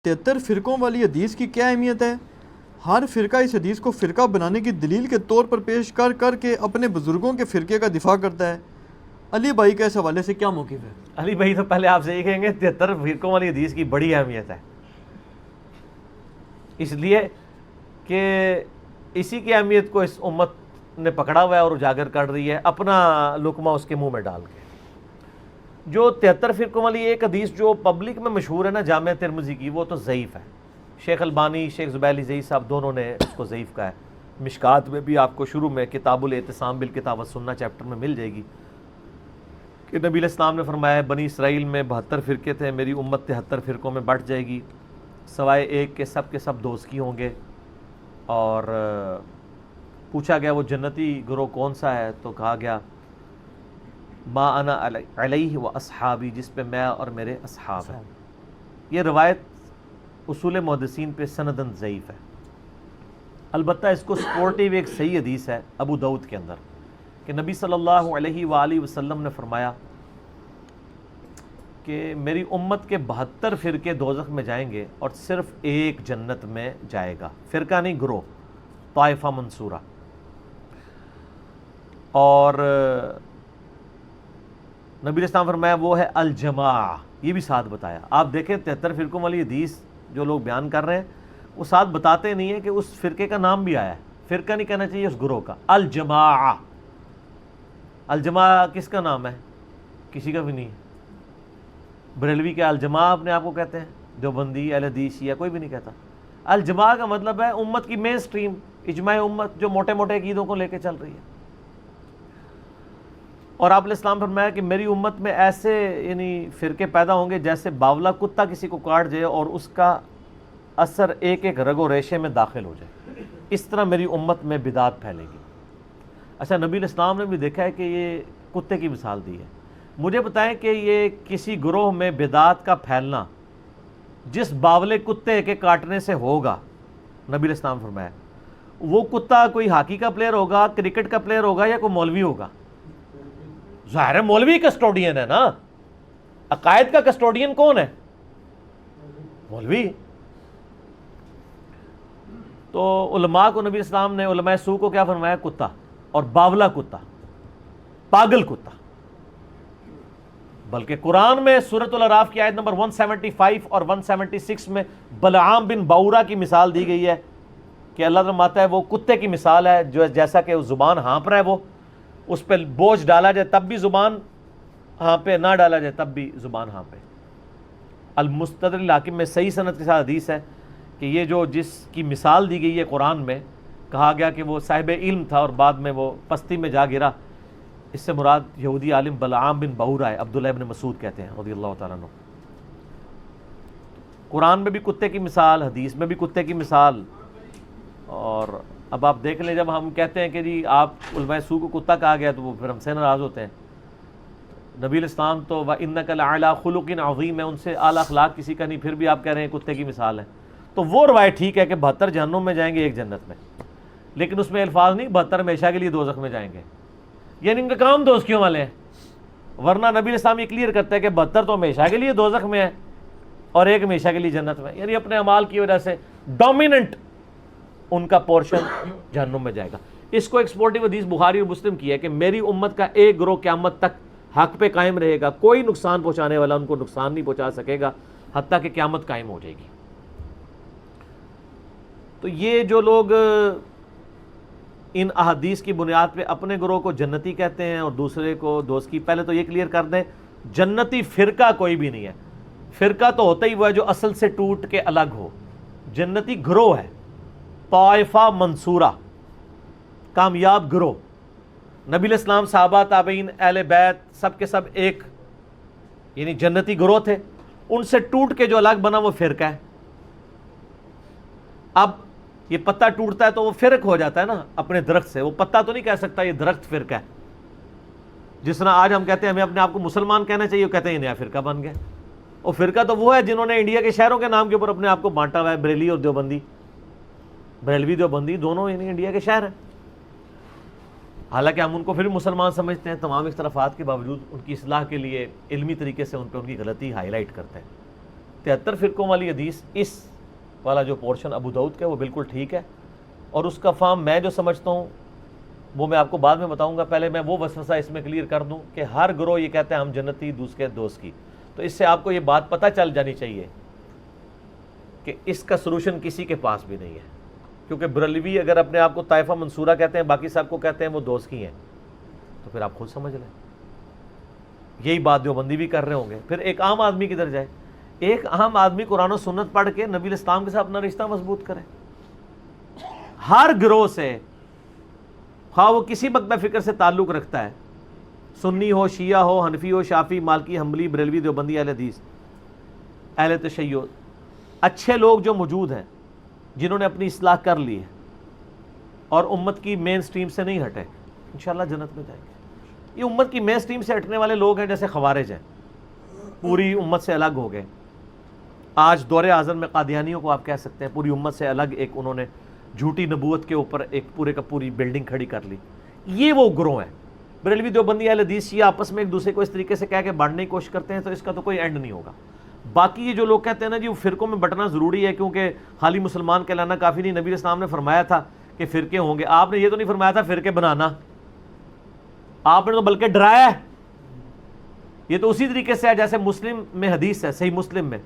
73 فرقوں والی حدیث کی کیا اہمیت ہے؟ ہر فرقہ اس حدیث کو فرقہ بنانے کی دلیل کے طور پر پیش کر کر کے اپنے بزرگوں کے فرقے کا دفاع کرتا ہے۔ علی بھائی کا اس حوالے سے کیا موقف ہے؟ علی بھائی تو پہلے آپ سے یہ کہیں گے 73 فرقوں والی حدیث کی بڑی اہمیت ہے، اس لیے کہ اسی کی اہمیت کو اس امت نے پکڑا ہوا ہے اور اجاگر کر رہی ہے اپنا لقمہ اس کے منہ میں ڈال کے۔ جو 73 فرقوں والی ایک حدیث جو پبلک میں مشہور ہے نا جامع ترمذی کی، وہ تو ضعیف ہے۔ شیخ البانی، شیخ زبیلی زئی صاحب دونوں نے اس کو ضعیف کہا ہے۔ مشکات میں بھی آپ کو شروع میں کتاب الاعتصام بالکتاب والسنہ چیپٹر میں مل جائے گی کہ نبی علیہ السلام نے فرمایا ہے بنی اسرائیل میں 72 فرقے تھے، میری امت 73 فرقوں میں بٹ جائے گی، سوائے ایک کے سب دوزکی ہوں گے۔ اور پوچھا گیا وہ جنتی گروہ کون سا ہے، تو کہا گیا ما انا علیہ و اصحابی، جس پہ میں اور میرے اصحاب ہیں۔ یہ روایت اصول محدثین پہ سندن ضعیف ہے، البتہ اس کو سپورٹیو ایک صحیح حدیث ہے ابو داؤد کے اندر کہ نبی صلی اللہ علیہ وآلہ وسلم نے فرمایا کہ میری امت کے 72 فرقے دوزخ میں جائیں گے اور صرف ایک جنت میں جائے گا، فرقہ نہیں گروہ، طائفہ منصورہ۔ اور نبی علیہ السلام فرمایا وہ ہے الجماع، یہ بھی ساتھ بتایا۔ آپ دیکھیں 73 فرقوں والی حدیث جو لوگ بیان کر رہے ہیں وہ ساتھ بتاتے نہیں ہیں کہ اس فرقے کا نام بھی آیا ہے، فرقہ نہیں کہنا چاہیے اس گروہ کا، الجماع۔ الجماع کس کا نام ہے؟ کسی کا بھی نہیں ہے۔ بریلوی کے الجماع اپنے آپ کو کہتے ہیں، دیوبندی، اہل حدیث، شیعہ، کوئی بھی نہیں کہتا۔ الجماع کا مطلب ہے امت کی مین سٹریم، اجماع امت جو موٹے موٹے عقیدوں کو لے کے چل رہی ہے۔ اور آپ علیہ السلام فرمایا کہ میری امت میں ایسے یعنی فرقے پیدا ہوں گے جیسے باولا کتا کسی کو کاٹ جائے اور اس کا اثر ایک ایک رگ و ریشے میں داخل ہو جائے، اس طرح میری امت میں بدعت پھیلے گی۔ اچھا، نبی علیہ السلام نے بھی دیکھا ہے کہ یہ کتے کی مثال دی ہے۔ مجھے بتائیں کہ یہ کسی گروہ میں بدعت کا پھیلنا جس باولے کتے کے کاٹنے سے ہوگا، نبی علیہ السلام فرمایا وہ کتا کوئی ہاکی کا پلیئر ہوگا، کرکٹ کا پلیئر ہوگا، یا کوئی مولوی ہوگا؟ ظاہر ہے مولوی کسٹوڈین ہے نا، عقائد کا کسٹوڈین کون ہے؟ مولوی۔ تو علماء کو نبی اسلام نے، علماء سو کو کیا فرمایا؟ کتا، اور باولا کتا، پاگل کتا۔ بلکہ قرآن میں سورۃ الاعراف کی آیت نمبر 175 اور 176 میں بلعام بن باورا کی مثال دی گئی ہے کہ اللہ تعالیٰ فرماتا ہے وہ کتے کی مثال ہے، جو جیسا کہ زبان ہانپ رہا ہے، وہ اس پہ بوجھ ڈالا جائے تب بھی زبان ہانپے، نہ ڈالا جائے تب بھی زبان ہانپے۔ المستدرک الحاکم میں صحیح سند کے ساتھ حدیث ہے کہ یہ جو جس کی مثال دی گئی ہے قرآن میں، کہا گیا کہ وہ صاحب علم تھا اور بعد میں وہ پستی میں جا گرا، اس سے مراد یہودی عالم بلعام بن باورا ہے، عبداللہ ابن مسعود کہتے ہیں رضی اللہ تعالیٰ عنہ۔ قرآن میں بھی کتے کی مثال، حدیث میں بھی کتے کی مثال۔ اور اب آپ دیکھ لیں، جب ہم کہتے ہیں کہ جی آپ علماء سو کو کتا کہا گیا تو وہ پھر ہم سے ناراض ہوتے ہیں۔ نبی علیہ السلام تو وَإِنَّكَ لَعَلَىٰ خُلُقٍ عَظِيمٍ ہے، ان سے اعلیٰ اخلاق کسی کا نہیں، پھر بھی آپ کہہ رہے ہیں کتے کی مثال ہے۔ تو وہ روایت ٹھیک ہے کہ 72 جہنم میں جائیں گے، ایک جنت میں، لیکن اس میں الفاظ نہیں 72 ہمیشہ کے لیے دوزخ میں جائیں گے، یعنی ان کا کام دوزکیوں والے ہیں۔ ورنہ نبی علیہ السلام یہ کلیئر کرتا ہے کہ 72 تو ہمیشہ کے لیے دوزخ میں ہے اور ایک ہمیشہ کے لیے جنت میں، یعنی اپنے اعمال کی وجہ سے ڈومیننٹ ان کا پورشن جہنم میں جائے گا۔ اس کو ایکسپورٹیو حدیث بخاری اور مسلم کی ہے کہ میری امت کا ایک گروہ قیامت تک حق پہ قائم رہے گا، کوئی نقصان پہنچانے والا ان کو نقصان نہیں پہنچا سکے گا حتیٰ کہ قیامت قائم ہو جائے گی۔ تو یہ جو لوگ ان احادیث کی بنیاد پہ اپنے گروہ کو جنتی کہتے ہیں اور دوسرے کو دوزکی، پہلے تو یہ کلیئر کر دیں جنتی فرقہ کوئی بھی نہیں ہے، فرقہ تو ہوتا ہی وہ ہے جو اصل سے ٹوٹ کے الگ ہو، جنتی گروہ ہے، طائفہ منصورہ، کامیاب گروہ۔ نبی علیہ السلام، صحابہ، تابعین، اہل بیت سب کے سب ایک یعنی جنتی گروہ تھے، ان سے ٹوٹ کے جو الگ بنا وہ فرقہ ہے۔ اب یہ پتا ٹوٹتا ہے تو وہ فرق ہو جاتا ہے نا اپنے درخت سے، وہ پتا تو نہیں کہہ سکتا یہ درخت فرقہ ہے۔ جس طرح آج ہم کہتے ہیں ہمیں اپنے آپ کو مسلمان کہنا چاہیے، وہ کہتے ہیں یہ نیا فرقہ بن گیا۔ اور فرقہ تو وہ ہے جنہوں نے انڈیا کے شہروں کے نام کے اوپر اپنے آپ کو بانٹا ہوا ہے، بریلی اور دیوبندی، بریلوی دیوبندی دونوں یعنی انڈیا کے شہر ہیں، حالانکہ ہم ان کو پھر مسلمان سمجھتے ہیں، تمام اختلافات کے باوجود ان کی اصلاح کے لیے علمی طریقے سے ان پہ ان کی غلطی ہائی لائٹ کرتے ہیں۔ 73 فرقوں والی حدیث اس والا جو پورشن ابو داؤد کا ہے وہ بالکل ٹھیک ہے، اور اس کا فہم میں جو سمجھتا ہوں وہ میں آپ کو بعد میں بتاؤں گا. پہلے میں وہ وسوسہ اس میں کلیئر کر دوں کہ ہر گروہ یہ کہتے ہیں ہم جنتی دوسرے دوست کی، تو اس سے آپ کو یہ بات پتہ چل جانی چاہیے کہ اس کا سلوشن کسی کے پاس بھی نہیں ہے. کیونکہ بریلوی اگر اپنے آپ کو طائفہ منصورہ کہتے ہیں، باقی سب کو کہتے ہیں وہ دوست کی ہیں، تو پھر آپ خود سمجھ لیں. یہی بات دیوبندی بھی کر رہے ہوں گے. پھر ایک عام آدمی کدھر جائے؟ ایک عام آدمی قرآن و سنت پڑھ کے نبی الاسلام کے ساتھ اپنا رشتہ مضبوط کرے. ہر گروہ سے، خواہ وہ کسی مکتب فکر سے تعلق رکھتا ہے، سنی ہو، شیعہ ہو، حنفی ہو، شافعی، مالکی، حنبلی، بریلوی، دیوبندی، اہل حدیث، اہل تشیع، اچھے لوگ جو موجود ہیں جنہوں نے اپنی اصلاح کر لی ہے اور امت کی مین سٹریم سے نہیں ہٹے، انشاءاللہ جنت میں جائیں گے. یہ امت کی مین سٹریم سے ہٹنے والے لوگ ہیں جیسے خوارج ہیں، پوری امت سے الگ ہو گئے. آج دور اعظم میں قادیانیوں کو آپ کہہ سکتے ہیں پوری امت سے الگ، ایک انہوں نے جھوٹی نبوت کے اوپر ایک پورے کا پوری بلڈنگ کھڑی کر لی. یہ وہ گروہ ہیں. بریلوی، دیوبندی، اہل حدیث، شیعہ آپس میں ایک دوسرے کو اس طریقے سے کہہ کے بانٹنے کی کوشش کرتے ہیں، تو اس کا تو کوئی اینڈ نہیں ہوگا. باقی یہ جو لوگ کہتے ہیں نا جی وہ فرقوں میں بٹنا ضروری ہے کیونکہ خالی مسلمان کہلانا کافی نہیں، نبی اسلام نے فرمایا تھا کہ فرقے ہوں گے. آپ نے یہ تو نہیں فرمایا تھا فرقے بنانا، آپ نے تو بلکہ ڈرایا ہے. یہ تو اسی طریقے سے ہے جیسے مسلم میں حدیث ہے، صحیح مسلم میں،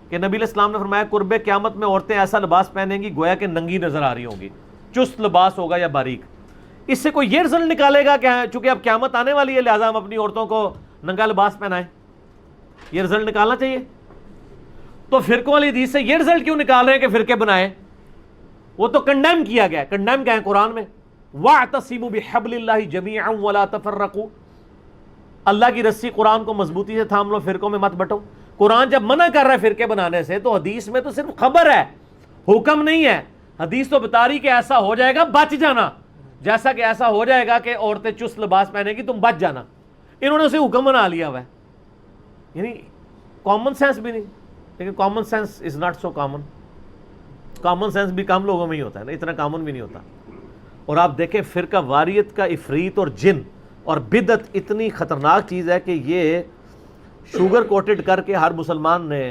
کہ نبی الاسلام نے فرمایا قرب قیامت میں عورتیں ایسا لباس پہنیں گی گویا کہ ننگی نظر آ رہی ہوں گی، چست لباس ہوگا یا باریک. اس سے کوئی یہ رزلٹ نکالے گا کہ چونکہ اب قیامت آنے والی ہے لہٰذا ہم اپنی عورتوں کو ننگا لباس پہنائیں؟ یہ رزلٹ نکالنا چاہیے. تو فرقوں والی حدیث سے یہ رزلٹ کیوں نکال رہے ہیں کہ فرقے بنائیں؟ وہ تو کنڈیم کیا گیا. کنڈیم کیا ہے قرآن میں؟ وَاعْتَصِمُوا بِحَبْلِ اللَّهِ جَمِيعًا وَلَا تَفَرَّقُوا. اللہ کی رسی قرآن کو مضبوطی سے تھام لو، فرقوں میں مت بٹو. قرآن جب منع کر رہا ہے فرقے بنانے سے تو حدیث میں تو صرف خبر ہے، حکم نہیں ہے. حدیث تو بتا رہی کہ ایسا ہو جائے گا، بچ جانا. جیسا کہ ایسا ہو جائے گا کہ عورتیں چست لباس پہنے گی، تم بچ جانا. انہوں نے اسے حکم بنا لیا ہوا ہے. یعنی کامن سینس بھی نہیں. لیکن common sense is not so common. Common sense بھی کم لوگوں میں ہی ہوتا ہے نا، اتنا کامن بھی نہیں ہوتا. اور آپ دیکھیں فرقہ واریت کا عفریت اور جن اور بدعت اتنی خطرناک چیز ہے کہ یہ شوگر کوٹڈ کر کے ہر مسلمان نے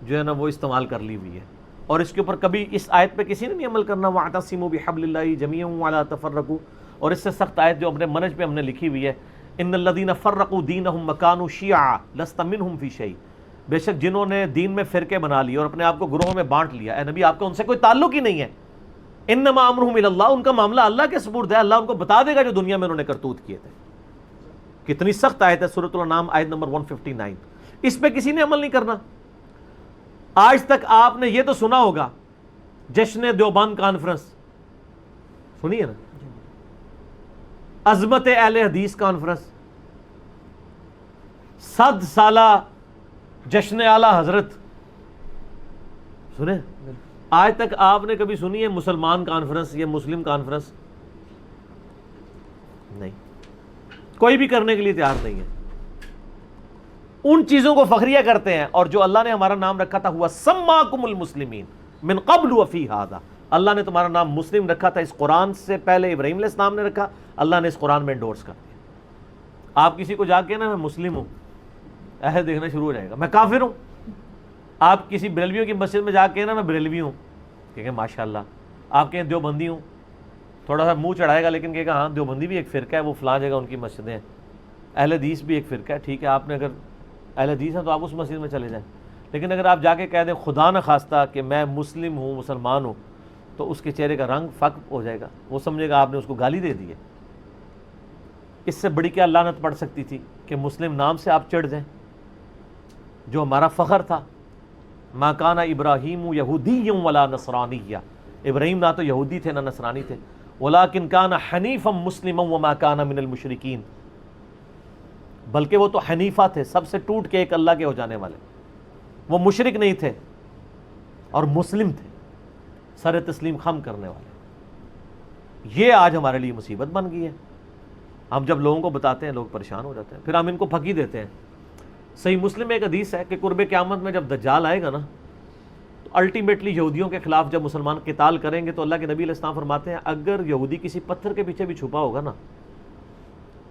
جو ہے نا وہ استعمال کر لی ہوئی ہے. اور اس کے اوپر کبھی اس آیت پہ کسی نے نہیں عمل کرنا، وَاعْتَصِمُوا بِحَبْلِ اللَّهِ جَمِيعًا وَلَا تَفَرَّقُوا. اور اس سے سخت آیت جو اپنے منج پہ ہم نے لکھی ہوئی ہے، ان الذین فرقوا دینہم وکانوا شیعا لست منہم فی شیء. بے شک جنہوں نے دین میں فرقے بنا لیے اور اپنے آپ کو گروہوں میں بانٹ لیا، اے نبی آپ کا ان سے کوئی تعلق ہی نہیں ہے. انما امرہم الی اللہ، ان کا معاملہ اللہ کے سپرد ہے، اللہ ان کو بتا دے گا جو دنیا میں انہوں نے کرتوت کیے تھے. کتنی سخت آیت ہے، سورۃ الانعام آیت نمبر 159. اس پہ کسی نے عمل نہیں کرنا. آج تک آپ نے یہ تو سنا ہوگا جشن دیوبند کانفرنس سنی ہے نا، عظمت اہل حدیث کانفرنس، 100 سالہ جشن اعلی حضرت سنے. آج تک آپ نے کبھی سنی ہے مسلمان کانفرنس یا مسلم کانفرنس؟ نہیں، کوئی بھی کرنے کے لیے تیار نہیں ہے. ان چیزوں کو فخریہ کرتے ہیں. اور جو اللہ نے ہمارا نام رکھا تھا ہوا سماکم المسلمین من قبل وفی ھذا، اللہ نے تمہارا نام مسلم رکھا تھا اس قرآن سے پہلے، ابراہیم علیہ السلام نے رکھا، اللہ نے اس قرآن میں انڈورس کر دیا. آپ کسی کو جا کے نا میں مسلم ہوں ایسے دیکھنا شروع ہو جائے گا، میں کافر ہوں. آپ کسی بریلویوں کی مسجد میں جا کے نا میں بریلوی ہوں، کہیں ماشاءاللہ. آپ کہیں دیوبندی ہوں، تھوڑا سا منہ چڑھائے گا لیکن کہے گا ہاں دیوبندی بھی ایک فرقہ ہے، وہ فلاں جگہ ان کی مسجدیں ہیں. اہل حدیث بھی ایک فرقہ ہے، ٹھیک ہے آپ نے اگر اہل حدیث ہیں تو آپ اس مسجد میں چلے جائیں. لیکن اگر آپ جا کے کہہ دیں خدا نہ خواستہ کہ میں مسلم ہوں، مسلمان ہوں، تو اس کے چہرے کا رنگ فق ہو جائے گا، وہ سمجھے گا آپ نے اس کو گالی دے دی ہے. اس سے بڑی کیا لعنت پڑ سکتی تھی کہ مسلم نام سے آپ چڑھ جائیں، جو ہمارا فخر تھا. ما کان ابراہیم یہودی ولا نصرانی، ابراہیم نہ تو یہودی تھے نہ نصرانی تھے، ولکن کان حنیفا مسلما وما کان من المشرکین، بلکہ وہ تو حنیفہ تھے، سب سے ٹوٹ کے ایک اللہ کے ہو جانے والے. وہ مشرک نہیں تھے اور مسلم تھے، سر تسلیم خم کرنے والے. یہ آج ہمارے لیے مصیبت بن گئی ہے. ہم جب لوگوں کو بتاتے ہیں لوگ پریشان ہو جاتے ہیں، پھر ہم ان کو پھکی دیتے ہیں. صحیح مسلم میں ایک حدیث ہے کہ قرب قیامت میں جب دجال آئے گا نا تو الٹیمیٹلی یہودیوں کے خلاف جب مسلمان قتال کریں گے تو اللہ کے نبی علیہ السلام فرماتے ہیں اگر یہودی کسی پتھر کے پیچھے بھی چھپا ہوگا نا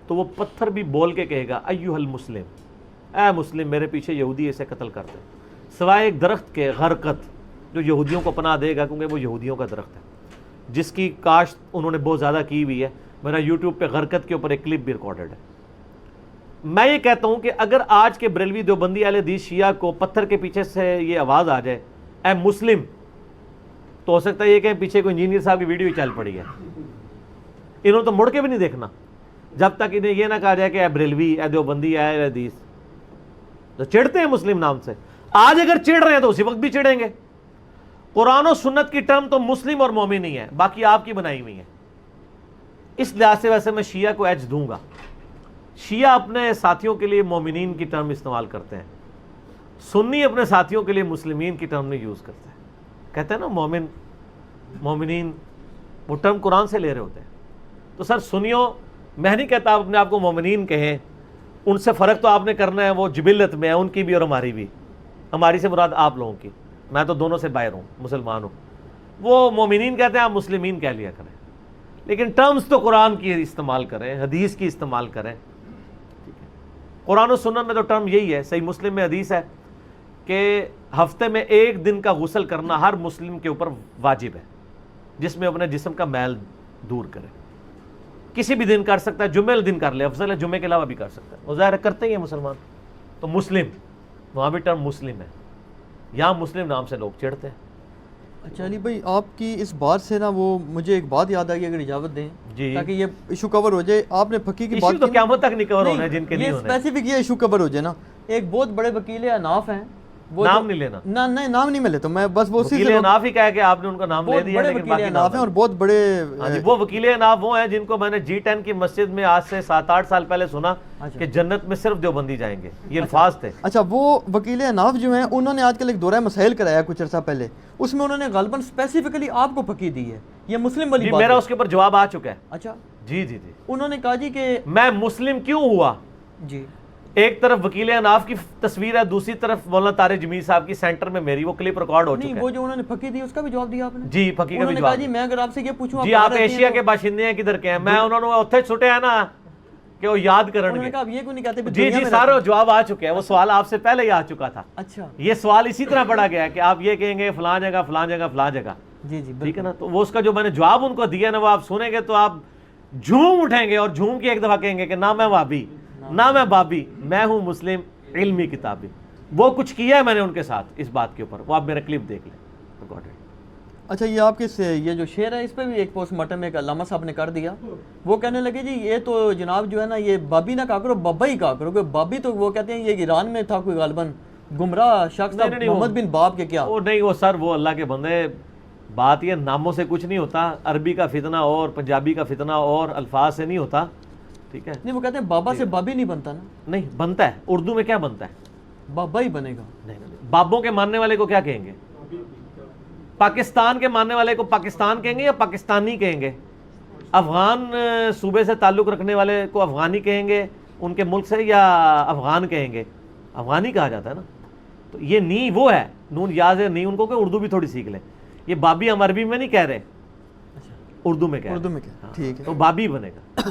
تو وہ پتھر بھی بول کے کہے گا ایھا المسلم، اے مسلم میرے پیچھے یہودی اسے قتل کر دے، سوائے ایک درخت کے غرقت جو یہودیوں کو پناہ دے گا، کیونکہ وہ یہودیوں کا درخت ہے جس کی کاشت انہوں نے بہت زیادہ کی ہوئی ہے. میرا یوٹیوب پہ غرقت کے اوپر ایک کلپ بھی ریکارڈڈ ہے. میں یہ کہتا ہوں کہ اگر آج کے بریلوی دیوبندی اہل حدیث شیعہ کو پتھر کے پیچھے سے یہ آواز آ جائے اے مسلم، تو ہو سکتا ہے یہ کہ پیچھے کوئی انجینئر صاحب کی ویڈیو ہی چل پڑی ہے. انہوں نے تو مڑ کے بھی نہیں دیکھنا جب تک انہیں یہ نہ کہا جائے کہ اے بریلوی، اے دیوبندی، اے اہل حدیث. تو چڑھتے ہیں مسلم نام سے، آج اگر چڑھ رہے ہیں تو اسی وقت بھی چڑھیں گے. قرآن و سنت کی ٹرم تو مسلم اور مومن ہی ہے، باقی آپ کی بنائی ہوئی ہے. اس لحاظ سے ویسے میں شیعہ کو ایج دوں گا. شیعہ اپنے ساتھیوں کے لیے مومنین کی ٹرم استعمال کرتے ہیں، سنی اپنے ساتھیوں کے لیے مسلمین کی ٹرم نہیں یوز کرتے ہیں. کہتے ہیں نا مومن، مومنین، وہ ٹرم قرآن سے لے رہے ہوتے ہیں. تو سر سنیوں، میں نہیں کہتا آپ اپنے آپ کو مومنین کہیں، ان سے فرق تو آپ نے کرنا ہے، وہ جبلت میں ہے ان کی بھی اور ہماری بھی. ہماری سے مراد آپ لوگوں کی، میں تو دونوں سے باہر ہوں، مسلمان ہوں. وہ مومنین کہتے ہیں، آپ مسلمین کہہ لیا کریں، لیکن ٹرمز تو قرآن کی استعمال کریں، حدیث کی استعمال کریں. قرآن و سنت میں تو ٹرم یہی ہے. صحیح مسلم میں حدیث ہے کہ ہفتے میں ایک دن کا غسل کرنا ہر مسلم کے اوپر واجب ہے، جس میں اپنے جسم کا میل دور کرے. کسی بھی دن کر سکتا ہے، جمعے دن کر لے، افضل ہے جمعے کے علاوہ بھی کر سکتا ہے. وہ ظاہر کرتے ہی ہیں مسلمان. تو مسلم، وہاں بھی ٹرم مسلم ہے، یہاں مسلم نام سے لوگ چڑھتے ہیں. اچھا علی بھائی، آپ کی اس بات سے نا وہ مجھے ایک بات یاد آ گئی، اگر اجازت دیں جی، تاکہ یہ ایشو کور ہو جائے. آپ نے فقی کی ایشو بات تو کی، قیامت تک نہیں کور ہونا ہے جن کے نہیں یہ ہونے. اسپیسیفک یہ ایشو کور ہو جائے نا. ایک بہت بڑے وکیل اناف ہیں، وہ نام نہیں لینا، نہیں نام نہیں میں لیتا، میں بس وہ اسی وکیل سے اناف ہی کہہ کہ آپ نے ان کا نام لے بہت دیا، بڑے لیکن وکیل باقی اناف ہیں اور بہت بڑے. ہاں جی، وہ وکیل اناف وہ ہیں جن کو میں نے G10 کی مسجد میں آج سے 7-8 سال پہلے سنا کہ جنت میں صرف دیوبندی جائیں گے، یہ الفاظ تھے. اچھا، وہ وکیل اناف جو ہیں انہوں نے آج کل ایک دورہ مسائل کرایا کچھ عرصہ پہلے، اس میں انہوں نے غالباً اسپیسیفکلی آپ کو فقی دی ہے. یہ مسلم والی جی بات میرا ہے. اس کے اوپر جواب آ چکا ہے. اچھا، جی جی جی، انہوں نے کہا جی کہ میں مسلم کیوں ہوا. جی ایک طرف وکیل اناف کی تصویر ہے، دوسری طرف مولانا طارق جمیل صاحب کی سینٹر میں میری، وہ کلپ ریکارڈ ہو نہیں، چکا وہ ہے. جو انہوں نے فقی دی اس کا بھی جواب دیا آپ نے. جی فقی کا انہوں بھی نے کہا جواب. جی میں اگر آپ سے یہ پوچھوں جی آپ ایشیا کے باشندے ہیں، کدھر کے ہیں؟ میں انہوں نے اتھے چھٹے ہیں نا کہ وہ یاد کرن انہوں نے گے. کہا اب یہ کیوں نہیں کہتے جی جی سارا جواب آ چکا ہے، وہ سوال آپ سے پہلے ہی آ چکا تھا. اچھا، یہ سوال اسی طرح پڑھا گیا ہے کہ آپ یہ کہیں گے فلاں جگہ فلاں جگہ فلاں جگہ. جی جی ٹھیک ہے نا. تو وہ اس کا جو میں نے جواب ان کو دیا نا، وہ آپ سنیں گے تو آپ جھوم اٹھیں گے اور جھوم کے ایک دفعہ کہیں گے کہ نہ میں وابی، نہ میں بابی، میں ہوں مسلم علمی کتابی. وہ کچھ کیا ہے میں نے ان کے ساتھ اس بات کے اوپر، وہ آپ میرا کلپ دیکھ لیں. اچھا، یہ آپ کے یہ جو شعر ہے اس پہ بھی ایک پوسٹ مارٹم ایک علامہ صاحب نے کر دیا. وہ کہنے لگے جی یہ تو جناب جو ہے نا یہ بابی نہ کہا کرو، بابا ہی کہا کرو. بابی تو وہ کہتے ہیں یہ ایران میں تھا کوئی غالباً گمراہ شخص تھا، محمد بن باب کے کیا. وہ نہیں، وہ سر وہ اللہ کے بندے، بات یہ ناموں سے کچھ نہیں ہوتا. عربی کا فتنہ اور پنجابی کا فتنہ اور الفاظ سے نہیں ہوتا. ٹھیک ہے، نہیں وہ کہتے ہیں بابا سے بابی نہیں بنتا نا. نہیں بنتا ہے، اردو میں کیا بنتا ہے؟ بابا ہی بنے گا. نہیں، بابوں کے ماننے والے کو کیا کہیں گے؟ پاکستان کے ماننے والے کو پاکستان کہیں گے یا پاکستانی کہیں گے؟ افغان صوبے سے تعلق رکھنے والے کو افغانی کہیں گے ان کے ملک سے، یا افغان کہیں گے؟ افغانی کہا جاتا ہے نا. تو یہ نی وہ ہے، نون یاز ہے، نی ان کو کہ اردو بھی تھوڑی سیکھ لیں. یہ بابی ہم عربی میں نہیں کہہ رہے، اردو میں کہہ رہے. اردو میں کیا، ٹھیک ہے. تو بابی بنے گا.